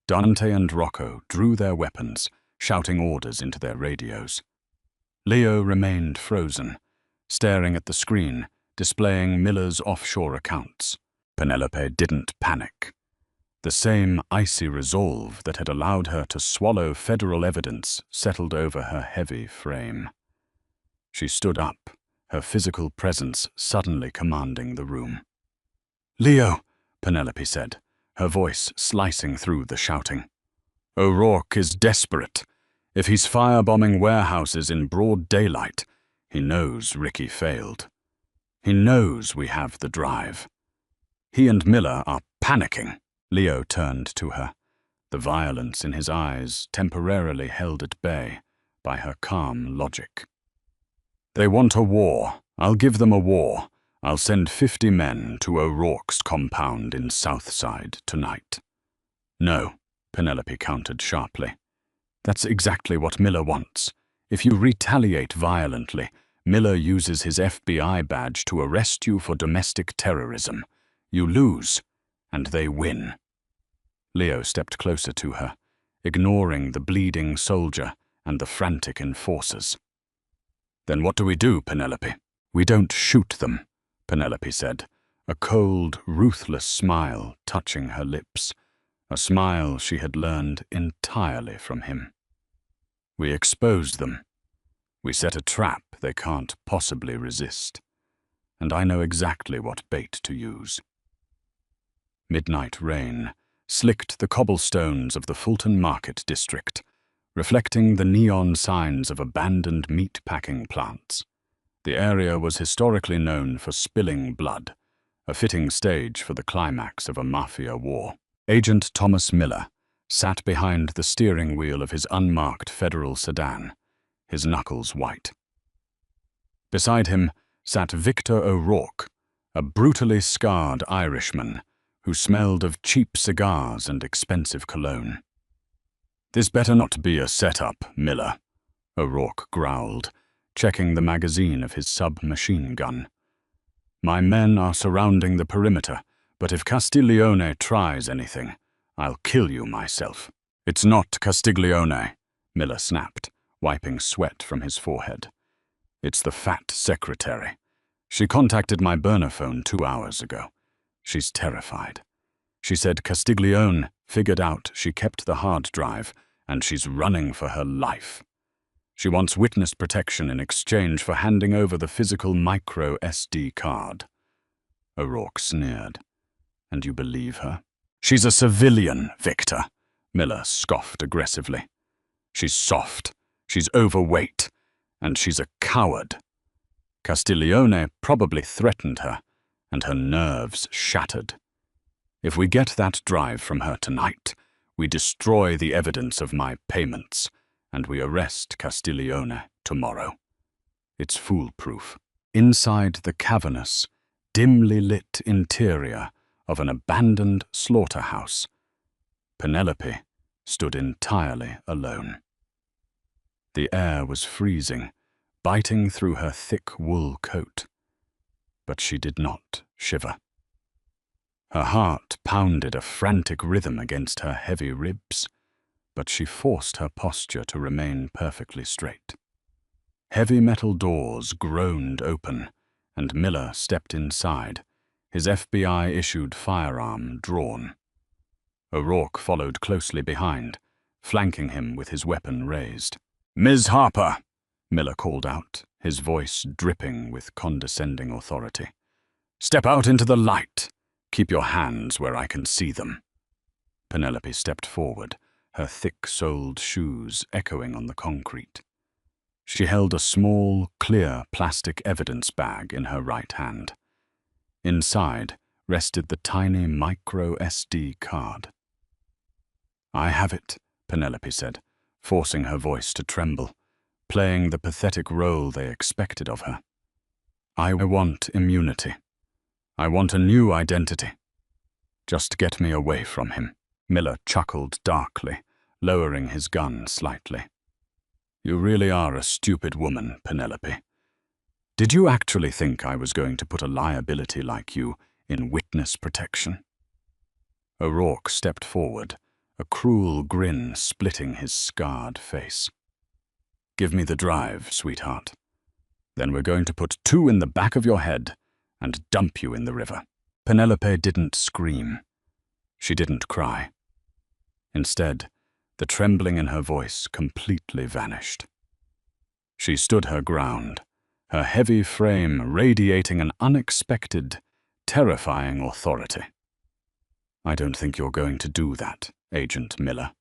Dante and Rocco drew their weapons, shouting orders into their radios. Leo remained frozen, staring at the screen, displaying Miller's offshore accounts. Penelope didn't panic. The same icy resolve that had allowed her to swallow federal evidence settled over her heavy frame. She stood up, her physical presence suddenly commanding the room. "Leo," Penelope said, her voice slicing through the shouting. "O'Rourke is desperate. If he's firebombing warehouses in broad daylight, he knows Ricky failed. He knows we have the drive. He and Miller are panicking." Leo turned to her, the violence in his eyes temporarily held at bay by her calm logic. "They want a war. I'll give them a war. I'll send 50 men to O'Rourke's compound in Southside tonight." "No," Penelope countered sharply. "That's exactly what Miller wants. If you retaliate violently, Miller uses his FBI badge to arrest you for domestic terrorism. You lose, and they win." Leo stepped closer to her, ignoring the bleeding soldier and the frantic enforcers. "Then what do we do, Penelope?" "We don't shoot them," Penelope said, a cold, ruthless smile touching her lips, a smile she had learned entirely from him. "We expose them. We set a trap they can't possibly resist. And I know exactly what bait to use." Midnight rain slicked the cobblestones of the Fulton Market district, reflecting the neon signs of abandoned meat-packing plants. The area was historically known for spilling blood, a fitting stage for the climax of a Mafia war. Agent Thomas Miller sat behind the steering wheel of his unmarked federal sedan, his knuckles white. Beside him sat Victor O'Rourke, a brutally scarred Irishman who smelled of cheap cigars and expensive cologne. "This better not be a setup, Miller," O'Rourke growled, checking the magazine of his submachine gun. "My men are surrounding the perimeter, but if Castiglione tries anything, I'll kill you myself." "It's not Castiglione," Miller snapped, wiping sweat from his forehead. "It's the fat secretary. She contacted my burner phone 2 hours ago. She's terrified. She said Castiglione figured out she kept the hard drive, and she's running for her life. She wants witness protection in exchange for handing over the physical micro SD card." O'Rourke sneered. "And you believe her?" "She's a civilian, Victor," Miller scoffed aggressively. "She's soft, she's overweight, and she's a coward. Castiglione probably threatened her, and her nerves shattered. If we get that drive from her tonight, we destroy the evidence of my payments, and we arrest Castiglione tomorrow. It's foolproof. Inside the cavernous, dimly lit interior of an abandoned slaughterhouse, Penelope stood entirely alone. The air was freezing, biting through her thick wool coat, but she did not shiver. Her heart pounded a frantic rhythm against her heavy ribs, but she forced her posture to remain perfectly straight. Heavy metal doors groaned open, and Miller stepped inside, his FBI-issued firearm drawn. O'Rourke followed closely behind, flanking him with his weapon raised. "Ms. Harper," Miller called out, his voice dripping with condescending authority. "Step out into the light. Keep your hands where I can see them." Penelope stepped forward, her thick-soled shoes echoing on the concrete. She held a small, clear plastic evidence bag in her right hand. Inside rested the tiny micro SD card. "I have it," Penelope said, forcing her voice to tremble, playing the pathetic role they expected of her. "I want immunity. I want a new identity. Just get me away from him." Miller chuckled darkly, lowering his gun slightly. "You really are a stupid woman, Penelope. Did you actually think I was going to put a liability like you in witness protection?" O'Rourke stepped forward, a cruel grin splitting his scarred face. "Give me the drive, sweetheart. Then we're going to put 2 in the back of your head and dump you in the river." Penelope didn't scream. She didn't cry. Instead, the trembling in her voice completely vanished. She stood her ground, her heavy frame radiating an unexpected, terrifying authority. "I don't think you're going to do that, Agent Miller,"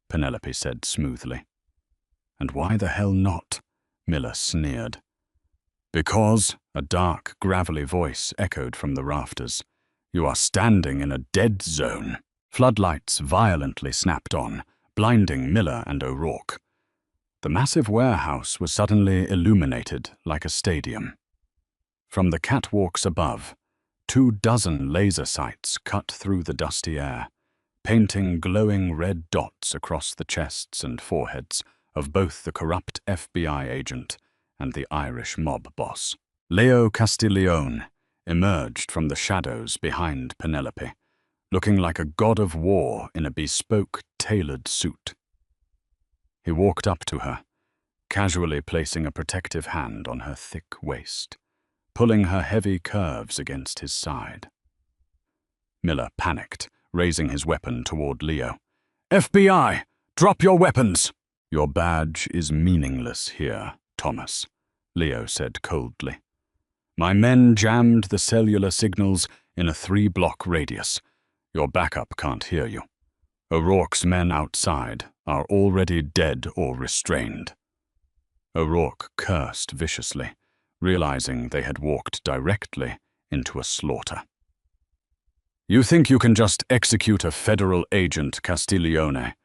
Penelope said smoothly. "And why the hell not?" Miller sneered. "Because," a dark, gravelly voice echoed from the rafters, "you are standing in a dead zone." Floodlights violently snapped on, blinding Miller and O'Rourke. The massive warehouse was suddenly illuminated like a stadium. From the catwalks above, 24 laser sights cut through the dusty air, painting glowing red dots across the chests and foreheads of both the corrupt FBI agent and the Irish mob boss. Leo Castiglione emerged from the shadows behind Penelope, looking like a god of war in a bespoke, tailored suit. He walked up to her, casually placing a protective hand on her thick waist, pulling her heavy curves against his side. Miller panicked, raising his weapon toward Leo. "FBI! Drop your weapons!" "Your badge is meaningless here, Thomas," Leo said coldly. "My men jammed the cellular signals in a 3-block radius. Your backup can't hear you. O'Rourke's men outside are already dead or restrained." O'Rourke cursed viciously, realizing they had walked directly into a slaughter. "You think you can just execute a federal agent, Castiglione?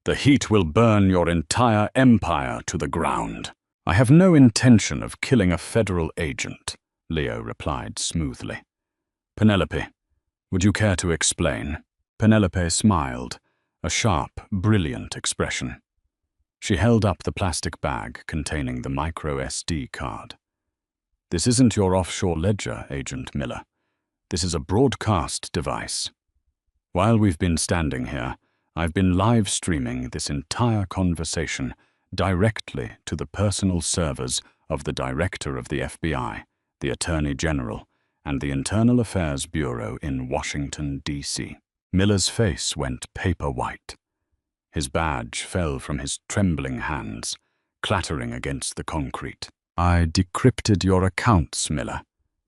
The heat will burn your entire empire to the ground." "I have no intention of killing a federal agent," Leo replied smoothly. "Penelope, would you care to explain?" Penelope smiled, a sharp, brilliant expression. She held up the plastic bag containing the micro SD card. "This isn't your offshore ledger, Agent Miller. This is a broadcast device. While we've been standing here, I've been live streaming this entire conversation directly to the personal servers of the Director of the FBI, the Attorney General, and the Internal Affairs Bureau in Washington, D.C. Miller's face went paper white. His badge fell from his trembling hands, clattering against the concrete. "I decrypted your accounts, Miller,"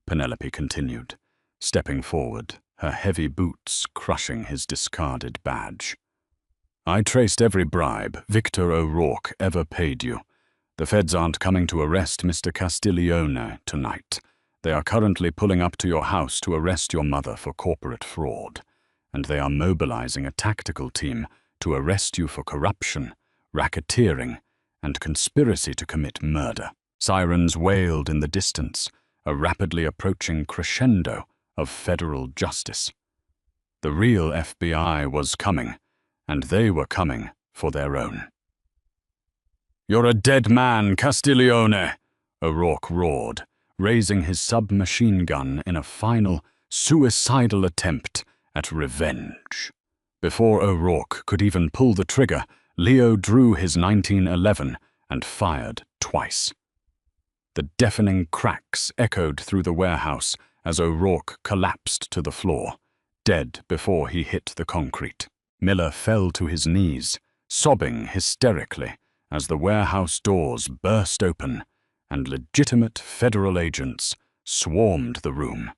Penelope continued, stepping forward, her heavy boots crushing his discarded badge. "I traced every bribe Victor O'Rourke ever paid you. The feds aren't coming to arrest Mr. Castiglione tonight. They are currently pulling up to your house to arrest your mother for corporate fraud, and they are mobilizing a tactical team to arrest you for corruption, racketeering, and conspiracy to commit murder. Sirens wailed in the distance, a rapidly approaching crescendo of federal justice. The real FBI was coming, and they were coming for their own. "You're a dead man, Castiglione," O'Rourke roared, raising his submachine gun in a final, suicidal attempt at revenge. Before O'Rourke could even pull the trigger, Leo drew his 1911 and fired twice. The deafening cracks echoed through the warehouse as O'Rourke collapsed to the floor, dead before he hit the concrete. Miller fell to his knees, sobbing hysterically as the warehouse doors burst open and legitimate federal agents swarmed the room,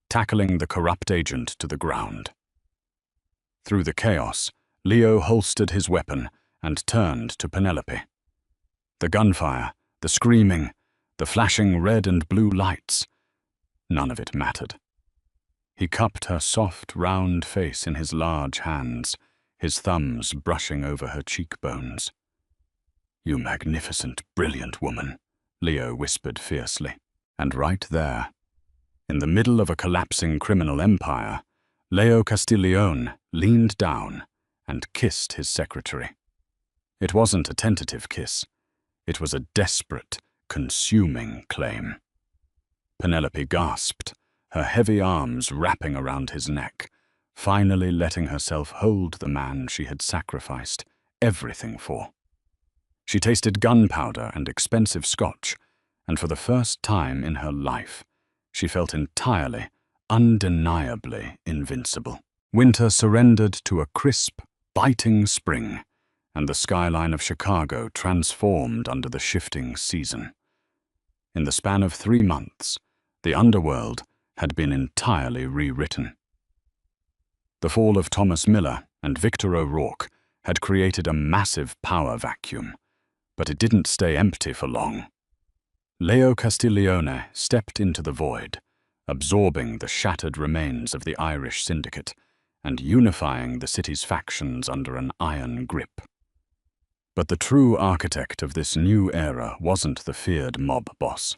tackling the corrupt agent to the ground. Through the chaos, Leo holstered his weapon and turned to Penelope. The gunfire, the screaming, the flashing red and blue lights, none of it mattered. He cupped her soft, round face in his large hands, his thumbs brushing over her cheekbones. "You magnificent, brilliant woman," Leo whispered fiercely. And right there, in the middle of a collapsing criminal empire, Leo Castiglione leaned down and kissed his secretary. It wasn't a tentative kiss. It was a desperate, consuming claim. Penelope gasped, her heavy arms wrapping around his neck, finally letting herself hold the man she had sacrificed everything for. She tasted gunpowder and expensive scotch, and for the first time in her life, she felt entirely, undeniably invincible. Winter surrendered to a crisp, biting spring, and the skyline of Chicago transformed under the shifting season. In the span of 3 months, the underworld had been entirely rewritten. The fall of Thomas Miller and Victor O'Rourke had created a massive power vacuum, but it didn't stay empty for long. Leo Castiglione stepped into the void, absorbing the shattered remains of the Irish syndicate and unifying the city's factions under an iron grip. But the true architect of this new era wasn't the feared mob boss.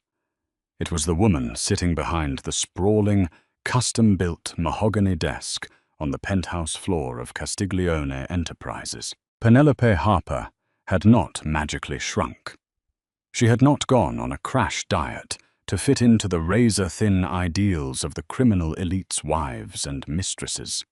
It was the woman sitting behind the sprawling, custom-built mahogany desk on the penthouse floor of Castiglione Enterprises. Penelope Harper had not magically shrunk. She had not gone on a crash diet to fit into the razor-thin ideals of the criminal elite's wives and mistresses.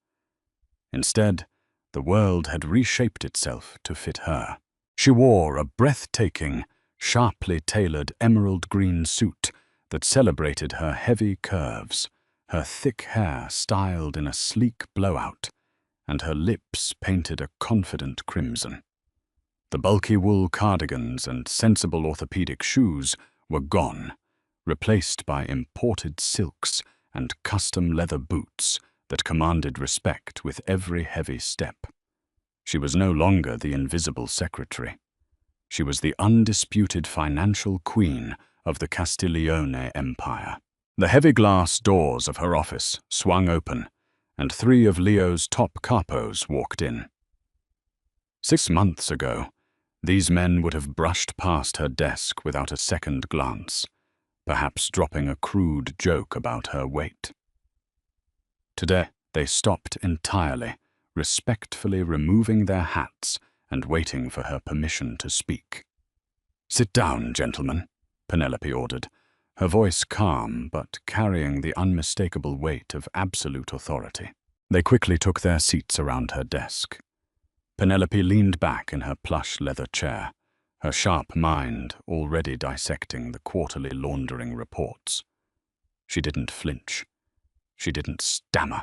Instead, the world had reshaped itself to fit her. She wore a breathtaking, sharply tailored emerald green suit that celebrated her heavy curves, her thick hair styled in a sleek blowout, and her lips painted a confident crimson. The bulky wool cardigans and sensible orthopedic shoes were gone, replaced by imported silks and custom leather boots that commanded respect with every heavy step. She was no longer the invisible secretary. She was the undisputed financial queen of the Castiglione Empire. The heavy glass doors of her office swung open, and 3 of Leo's top capos walked in. 6 months ago, these men would have brushed past her desk without a second glance, perhaps dropping a crude joke about her weight. Today, they stopped entirely, respectfully removing their hats and waiting for her permission to speak. "Sit down, gentlemen," Penelope ordered, her voice calm but carrying the unmistakable weight of absolute authority. They quickly took their seats around her desk. Penelope leaned back in her plush leather chair, her sharp mind already dissecting the quarterly laundering reports. She didn't flinch. She didn't stammer.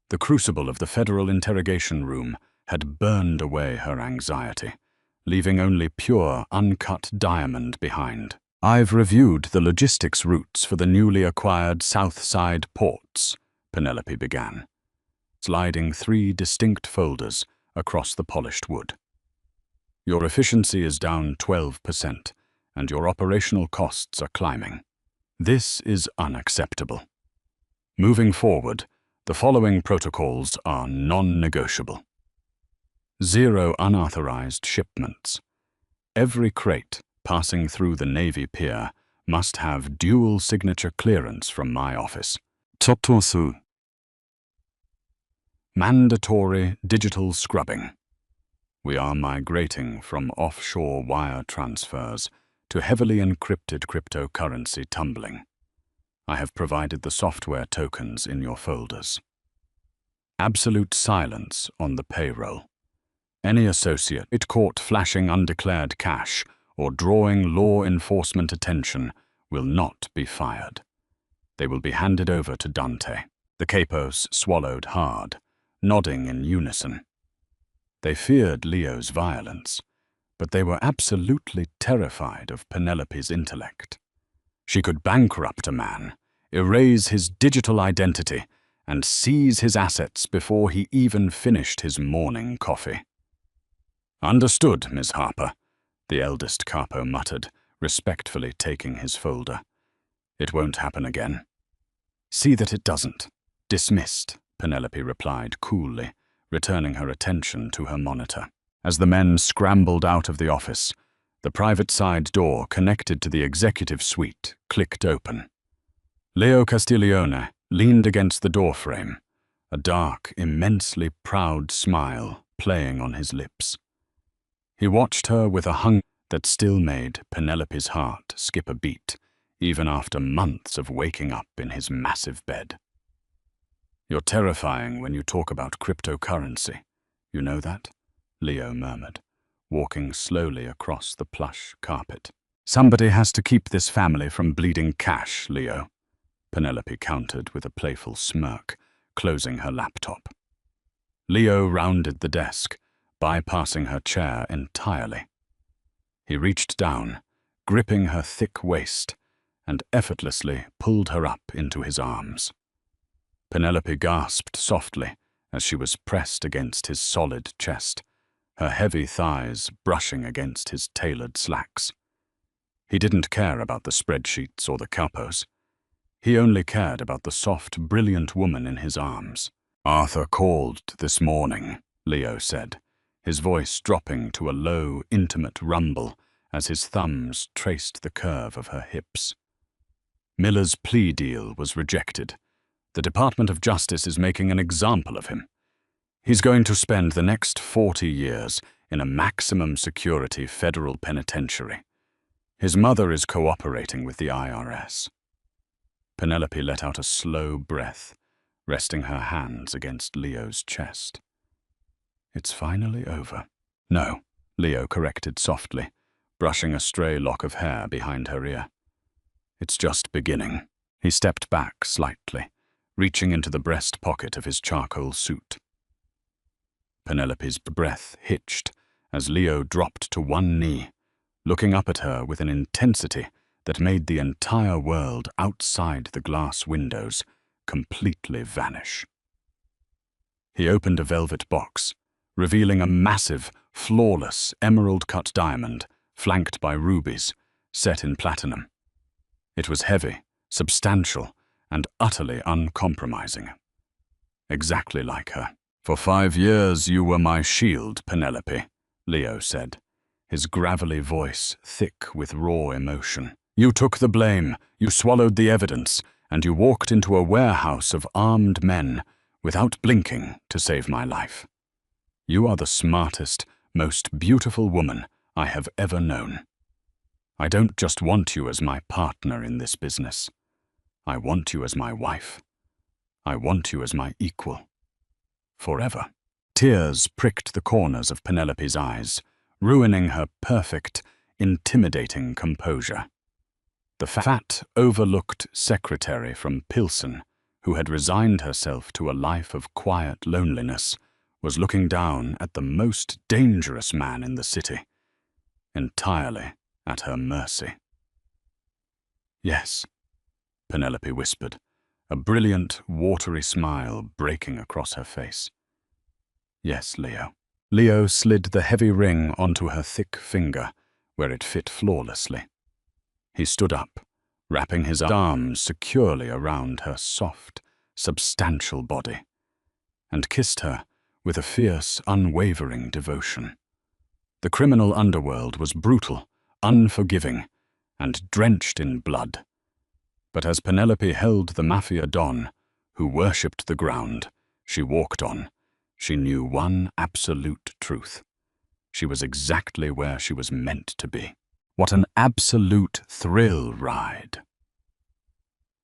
The crucible of the federal interrogation room had burned away her anxiety, leaving only pure, uncut diamond behind. "I've reviewed the logistics routes for the newly acquired South Side ports," Penelope began, sliding 3 distinct folders across the polished wood. "Your efficiency is down 12%, and your operational costs are climbing. This is unacceptable. Moving forward, the following protocols are non-negotiable. 0 unauthorized shipments. Every crate passing through the Navy Pier must have dual signature clearance from my office. Totosu. Mandatory digital scrubbing. We are migrating from offshore wire transfers to heavily encrypted cryptocurrency tumbling. I have provided the software tokens in your folders. Absolute silence on the payroll. Any associate caught flashing undeclared cash or drawing law enforcement attention will not be fired. They will be handed over to Dante. The capos swallowed hard, nodding in unison. They feared Leo's violence, but they were absolutely terrified of Penelope's intellect. She could bankrupt a man, erase his digital identity, and seize his assets before he even finished his morning coffee. "Understood, Miss Harper," the eldest capo muttered, respectfully taking his folder. "It won't happen again." "See that it doesn't." "Dismissed," Penelope replied coolly, returning her attention to her monitor. As the men scrambled out of the office, the private side door connected to the executive suite clicked open. Leo Castiglione leaned against the doorframe, a dark, immensely proud smile playing on his lips. He watched her with a hunger that still made Penelope's heart skip a beat, even after months of waking up in his massive bed. "You're terrifying when you talk about cryptocurrency. You know that?" Leo murmured, walking slowly across the plush carpet. "Somebody has to keep this family from bleeding cash, Leo," Penelope countered with a playful smirk, closing her laptop. Leo rounded the desk, bypassing her chair entirely. He reached down, gripping her thick waist, and effortlessly pulled her up into his arms. Penelope gasped softly as she was pressed against his solid chest, her heavy thighs brushing against his tailored slacks. He didn't care about the spreadsheets or the capos. He only cared about the soft, brilliant woman in his arms. "Arthur called this morning," Leo said, his voice dropping to a low, intimate rumble as his thumbs traced the curve of her hips. "Miller's plea deal was rejected. The Department of Justice is making an example of him. He's going to spend the next 40 years in a maximum security federal penitentiary. His mother is cooperating with the IRS. Penelope let out a slow breath, resting her hands against Leo's chest. "It's finally over." "No," Leo corrected softly, brushing a stray lock of hair behind her ear. "It's just beginning." He stepped back slightly, reaching into the breast pocket of his charcoal suit. Penelope's breath hitched as Leo dropped to one knee, looking up at her with an intensity that made the entire world outside the glass windows completely vanish. He opened a velvet box, revealing a massive, flawless emerald-cut diamond flanked by rubies, set in platinum. It was heavy, substantial, and utterly uncompromising. Exactly like her. "For 5 years you were my shield, Penelope," Leo said, his gravelly voice thick with raw emotion. "You took the blame, you swallowed the evidence, and you walked into a warehouse of armed men without blinking to save my life. You are the smartest, most beautiful woman I have ever known. I don't just want you as my partner in this business. I want you as my wife. I want you as my equal. Forever." Tears pricked the corners of Penelope's eyes, ruining her perfect, intimidating composure. The fat, overlooked secretary from Pilsen, who had resigned herself to a life of quiet loneliness, was looking down at the most dangerous man in the city, entirely at her mercy. "Yes," Penelope whispered, a brilliant, watery smile breaking across her face. "Yes, Leo." Leo slid the heavy ring onto her thick finger, where it fit flawlessly. He stood up, wrapping his arms securely around her soft, substantial body, and kissed her with a fierce, unwavering devotion. The criminal underworld was brutal, unforgiving, and drenched in blood. But as Penelope held the Mafia Don, who worshipped the ground she walked on, she knew one absolute truth. She was exactly where she was meant to be. What an absolute thrill ride!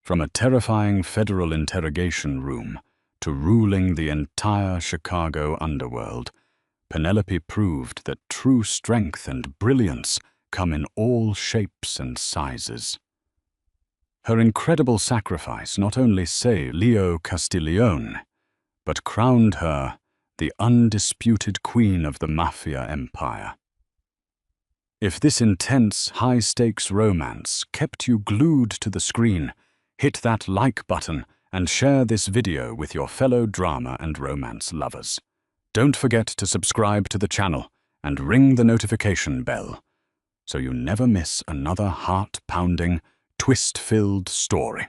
From a terrifying federal interrogation room to ruling the entire Chicago underworld, Penelope proved that true strength and brilliance come in all shapes and sizes. Her incredible sacrifice not only saved Leo Castiglione, but crowned her the undisputed queen of the Mafia empire. If this intense, high-stakes romance kept you glued to the screen, hit that like button and share this video with your fellow drama and romance lovers. Don't forget to subscribe to the channel and ring the notification bell so you never miss another heart-pounding, twist-filled story.